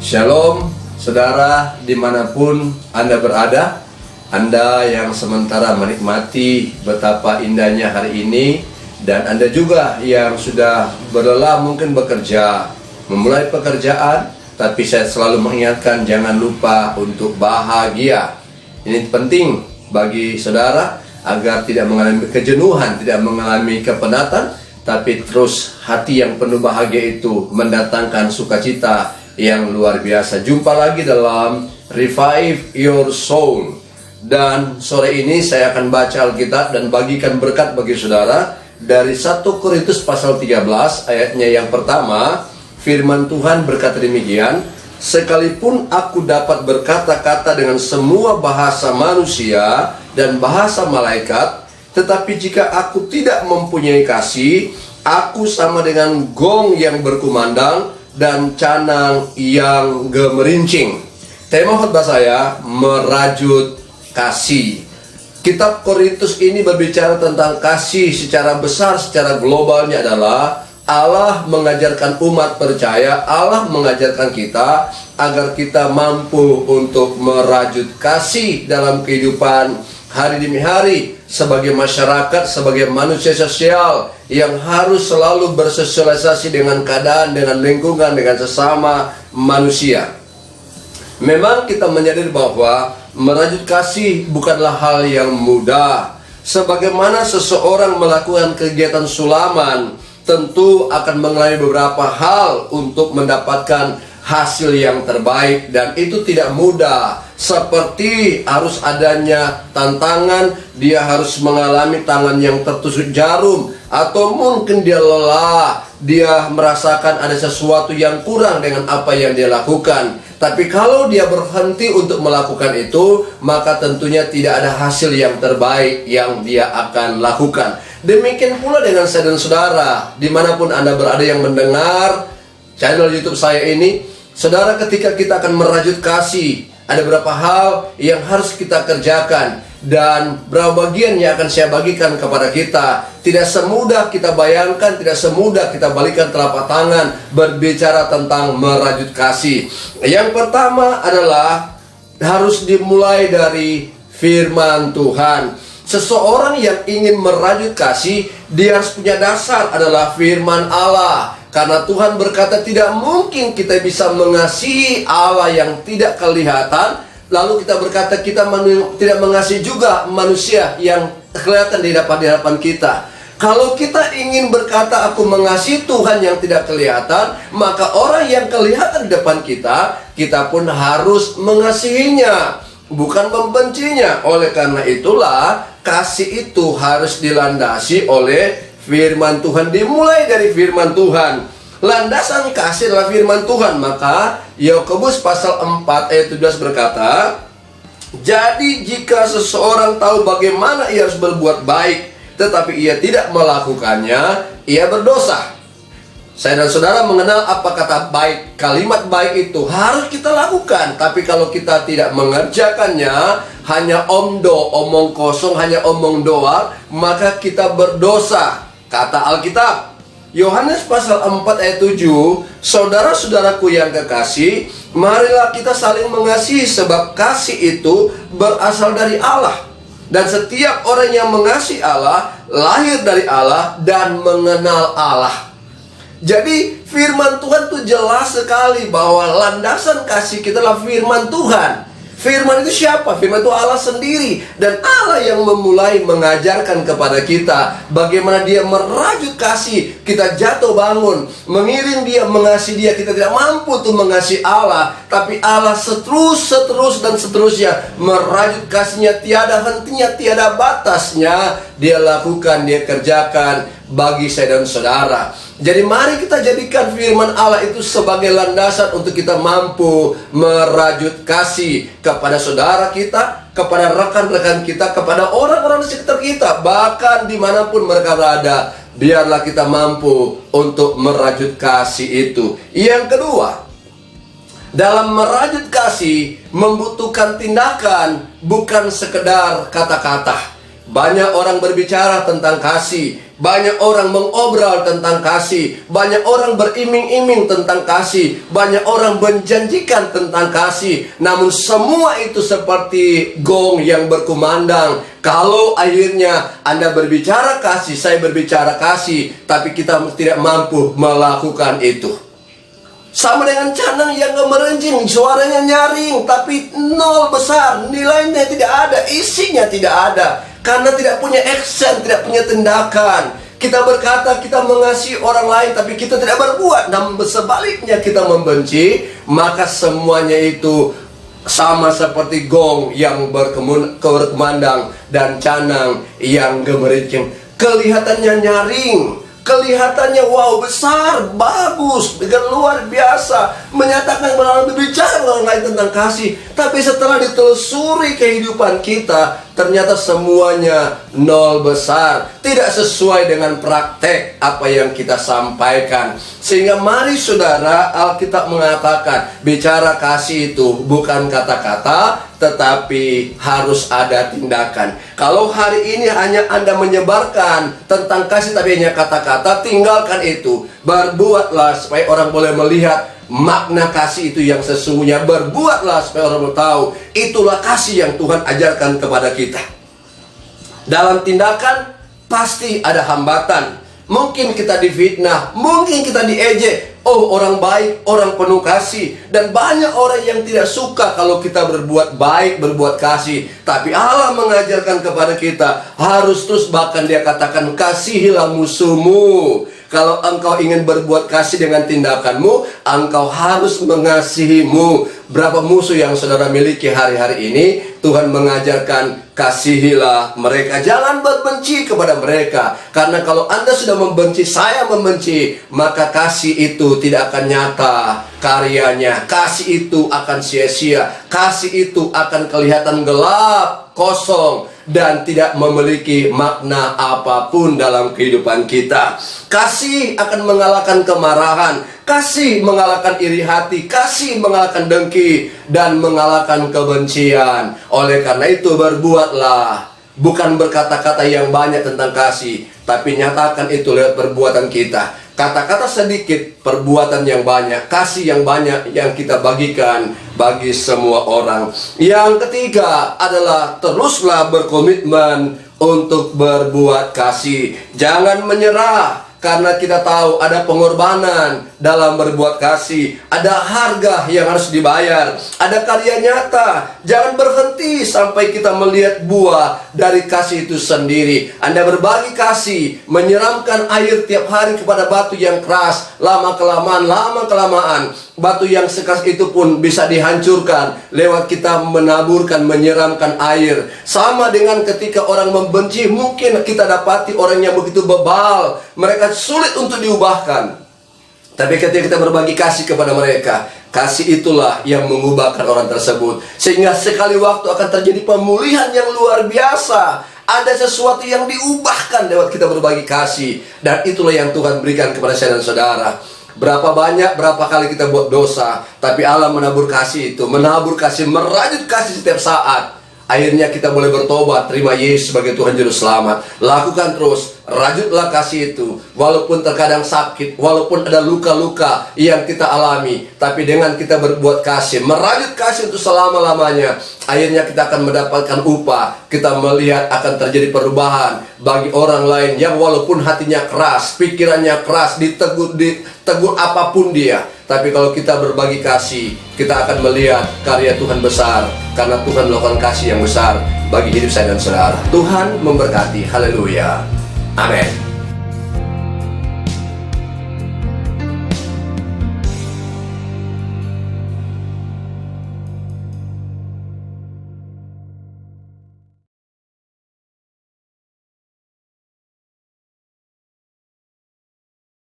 Shalom, saudara dimanapun Anda berada. Anda yang sementara menikmati betapa indahnya hari ini, dan Anda juga yang sudah berlelah mungkin bekerja, memulai pekerjaan, tapi saya selalu mengingatkan jangan lupa untuk bahagia. Ini penting bagi saudara agar tidak mengalami kejenuhan, tidak mengalami kepenatan, tapi terus hati yang penuh bahagia itu mendatangkan sukacita yang luar biasa. Jumpa lagi dalam Revive Your Soul. Dan sore ini saya akan baca Alkitab dan bagikan berkat bagi saudara dari 1 Korintus pasal 13 ayatnya yang pertama. Firman Tuhan berkata demikian, sekalipun aku dapat berkata-kata dengan semua bahasa manusia dan bahasa malaikat, tetapi jika aku tidak mempunyai kasih, aku sama dengan gong yang berkumandang dan canang yang gemerincing. Tema khotbah saya merajut kasih. Kitab Korintus ini berbicara tentang kasih secara besar, secara globalnya adalah Allah mengajarkan umat percaya, Allah mengajarkan kita agar kita mampu untuk merajut kasih dalam kehidupan hari demi hari sebagai masyarakat, sebagai manusia sosial yang harus selalu bersosialisasi dengan keadaan, dengan lingkungan, dengan sesama manusia. Memang kita menyadari bahwa merajut kasih bukanlah hal yang mudah. Sebagaimana seseorang melakukan kegiatan sulaman, tentu akan mengalami beberapa hal untuk mendapatkan hasil yang terbaik, dan itu tidak mudah. Seperti harus adanya tantangan, dia harus mengalami tangan yang tertusuk jarum, atau mungkin dia lelah, dia merasakan ada sesuatu yang kurang dengan apa yang dia lakukan. Tapi kalau dia berhenti untuk melakukan itu, maka tentunya tidak ada hasil yang terbaik yang dia akan lakukan. Demikian pula dengan saya dan saudara, dimanapun Anda berada yang mendengar channel YouTube saya ini, saudara, ketika kita akan merajut kasih, ada beberapa hal yang harus kita kerjakan, dan berapa bagian yang akan saya bagikan kepada kita. Tidak semudah kita bayangkan, tidak semudah kita balikan telapak tangan berbicara tentang merajut kasih. Yang pertama adalah harus dimulai dari firman Tuhan. Seseorang yang ingin merajut kasih, dia harus punya dasar adalah firman Allah. Karena Tuhan berkata tidak mungkin kita bisa mengasihi Allah yang tidak kelihatan, lalu kita berkata kita tidak mengasihi juga manusia yang kelihatan di hadapan kita. Kalau kita ingin berkata aku mengasihi Tuhan yang tidak kelihatan, maka orang yang kelihatan di depan kita, kita pun harus mengasihinya, bukan membencinya. Oleh karena itulah kasih itu harus dilandasi oleh firman Tuhan, dimulai dari firman Tuhan. Landasan kasih adalah firman Tuhan. Maka Yakobus pasal 4 ayat 17 berkata, jadi jika seseorang tahu bagaimana ia harus berbuat baik, tetapi ia tidak melakukannya, ia berdosa. Saya dan saudara mengenal apa kata baik. Kalimat baik itu harus kita lakukan. Tapi kalau kita tidak mengerjakannya, hanya omong kosong, hanya omong doang, maka kita berdosa. Kata Alkitab Yohanes pasal 4 ayat 7, saudara-saudaraku yang kekasih, marilah kita saling mengasihi, sebab kasih itu berasal dari Allah. Dan setiap orang yang mengasihi Allah, lahir dari Allah dan mengenal Allah. Jadi firman Tuhan itu jelas sekali bahwa landasan kasih kita adalah firman Tuhan. Firman itu siapa? Firman itu Allah sendiri. Dan Allah yang memulai mengajarkan kepada kita bagaimana dia merajut kasih. Kita jatuh bangun, mengiring dia, mengasihi dia. Kita tidak mampu untuk mengasihi Allah, tapi Allah seterus dan seterusnya merajut kasihnya, tiada hentinya, tiada batasnya. Dia lakukan, dia kerjakan bagi saya dan saudara. Jadi mari kita jadikan firman Allah itu sebagai landasan untuk kita mampu merajut kasih kepada saudara kita, kepada rekan-rekan kita, kepada orang-orang di sekitar kita, bahkan dimanapun mereka berada. Biarlah kita mampu untuk merajut kasih itu. Yang kedua, dalam merajut kasih membutuhkan tindakan, bukan sekedar kata-kata. Banyak orang berbicara tentang kasih, banyak orang mengobrol tentang kasih, banyak orang beriming-iming tentang kasih, banyak orang menjanjikan tentang kasih. Namun semua itu seperti gong yang berkumandang. Kalau akhirnya Anda berbicara kasih, saya berbicara kasih, tapi kita tidak mampu melakukan itu. Sama dengan canang yang gemerenjing, suaranya nyaring, tapi nol besar, nilainya tidak ada, isinya tidak ada. Karena tidak punya action, tidak punya tindakan. Kita berkata kita mengasihi orang lain, tapi kita tidak berbuat. Namun sebaliknya kita membenci, maka semuanya itu sama seperti gong yang berkumandang dan canang yang gemerenjing. Kelihatannya nyaring, kelihatannya wow besar, bagus, dengan luar biasa, menyatakan berbicara orang lain tentang kasih. Tapi setelah ditelusuri kehidupan kita, ternyata semuanya nol besar, tidak sesuai dengan praktek apa yang kita sampaikan. Sehingga mari saudara, Alkitab mengatakan bicara kasih itu bukan kata-kata, tetapi harus ada tindakan. Kalau hari ini hanya Anda menyebarkan tentang kasih tapi hanya kata-kata, tinggalkan itu. Berbuatlah supaya orang boleh melihat makna kasih itu yang sesungguhnya. Berbuatlah supaya orang tahu itulah kasih yang Tuhan ajarkan kepada kita. Dalam tindakan pasti ada hambatan. Mungkin kita difitnah, mungkin kita diejek. Oh, orang baik, orang penuh kasih. Dan banyak orang yang tidak suka kalau kita berbuat baik, berbuat kasih. Tapi Allah mengajarkan kepada kita harus terus, bahkan Dia katakan kasihilah musuhmu. Kalau engkau ingin berbuat kasih dengan tindakanmu, engkau harus mengasihimu. Berapa musuh yang saudara miliki hari-hari ini? Tuhan mengajarkan kasihilah mereka, jangan berbenci kepada mereka. Karena kalau Anda sudah membenci, saya membenci, maka kasih itu tidak akan nyata karyanya. Kasih itu akan sia-sia. Kasih itu akan kelihatan gelap, kosong, dan tidak memiliki makna apapun dalam kehidupan kita. Kasih akan mengalahkan kemarahan, kasih mengalahkan iri hati, kasih mengalahkan dengki, dan mengalahkan kebencian. Oleh karena itu berbuatlah, bukan berkata-kata yang banyak tentang kasih, tapi nyatakan itu lewat perbuatan kita. Kata-kata sedikit, perbuatan yang banyak, kasih yang banyak yang kita bagikan bagi semua orang. Yang ketiga adalah teruslah berkomitmen untuk berbuat kasih. Jangan menyerah. Karena kita tahu ada pengorbanan dalam berbuat kasih, ada harga yang harus dibayar, ada karya nyata. Jangan berhenti sampai kita melihat buah dari kasih itu sendiri. Anda berbagi kasih, menyiramkan air tiap hari kepada batu yang keras, lama-kelamaan, batu yang sekeras itu pun bisa dihancurkan lewat kita menaburkan, menyiramkan air. Sama dengan ketika orang membenci, mungkin kita dapati orang yang begitu bebal, mereka sulit untuk diubahkan. Tapi ketika kita berbagi kasih kepada mereka, kasih itulah yang mengubahkan orang tersebut. Sehingga sekali waktu akan terjadi pemulihan yang luar biasa. Ada sesuatu yang diubahkan lewat kita berbagi kasih. Dan itulah yang Tuhan berikan kepada saya dan saudara. Berapa banyak, berapa kali kita buat dosa, tapi Allah menabur kasih itu, menabur kasih, merajut kasih setiap saat. Akhirnya kita boleh bertobat, terima Yesus sebagai Tuhan Juru Selamat. Lakukan terus, rajutlah kasih itu. Walaupun terkadang sakit, walaupun ada luka-luka yang kita alami, tapi dengan kita berbuat kasih, merajut kasih itu selama-lamanya, akhirnya kita akan mendapatkan upah. Kita melihat akan terjadi perubahan bagi orang lain yang walaupun hatinya keras, pikirannya keras, ditegur apapun dia. Tapi kalau kita berbagi kasih, kita akan melihat karya Tuhan besar. Karena Tuhan melakukan kasih yang besar bagi hidup saya dan saudara. Tuhan memberkati. Haleluya. Amin.